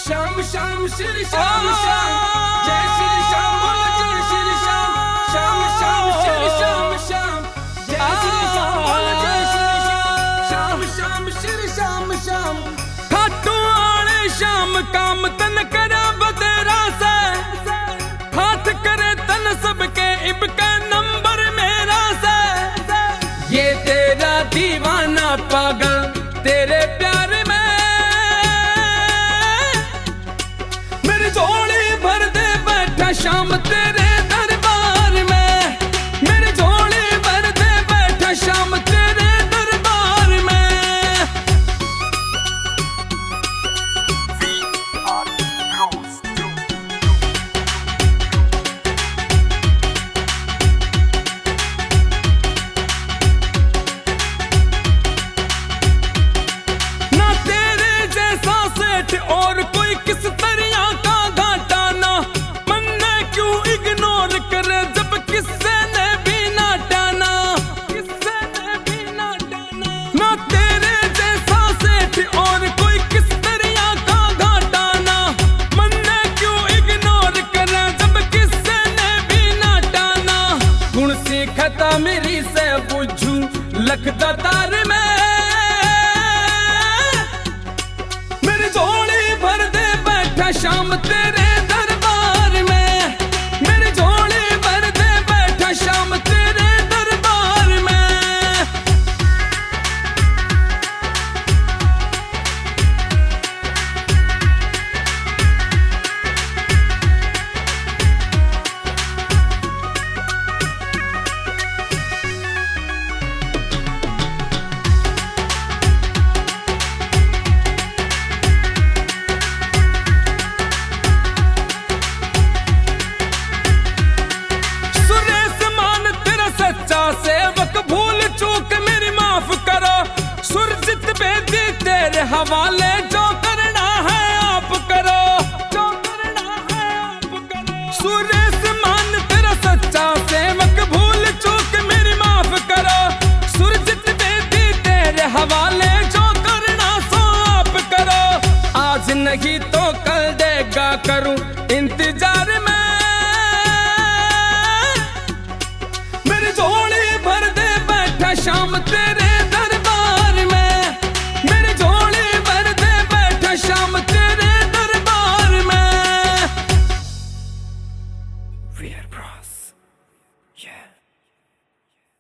श्याम श्याम श्री श्याम श्याम, जय श्री श्याम बोलो जय श्री श्याम। श्याम श्याम श्री श्याम श्याम, जय श्री श्याम बोलो जय श्री श्याम। श्याम श्याम श्री श्याम श्याम, खाटू आले श्याम काम तन करा बतेरा से, हाथ करे तन सबके इबका नंबर मेरा से। ये तेरा दीवाना पागल तेरे प्यार में, मेरी झोली भर दे बैठा श्याम तेरे दरबार में। मेरी झोली भर दे बैठा श्याम तेरे दरबार में। ना तेरे जैसा सेठ और कोई किस तरह का घाटा ना, मन ने क्यों इग्नोर करे जब किससे ने भी ना टाना, किससे ने भी ना टाना। ना तेरे जैसा सेठ और कोई किस तरह का घाटा ना, मन ने क्यों इग्नोर करे जब किससे ने भी ना टाना। गुण सीखता मेरी से बुझू लखदा तार में, मेरी झोली भर दे बैठा श्याम तेरे दरबार में। मेरी झोली भर दे बैठा श्याम तेरे दरबार में। सुरेश मान तेरा सच्चा सेवक, भूल चूक मेरी माफ करो। सुरजित बेदी तेरे हवाले, जो करना है आप करो, जो करना है आप करो। सुरेश मान तेरा सच्चा सेवक, भूल चूक मेरी माफ करो। सुरजित बेदी तेरे हवाले, जो करना सो आप करो। आज नहीं तो कल देगा करूं इंतजार में, मेरी झोली भर दे बैठा श्याम तेरे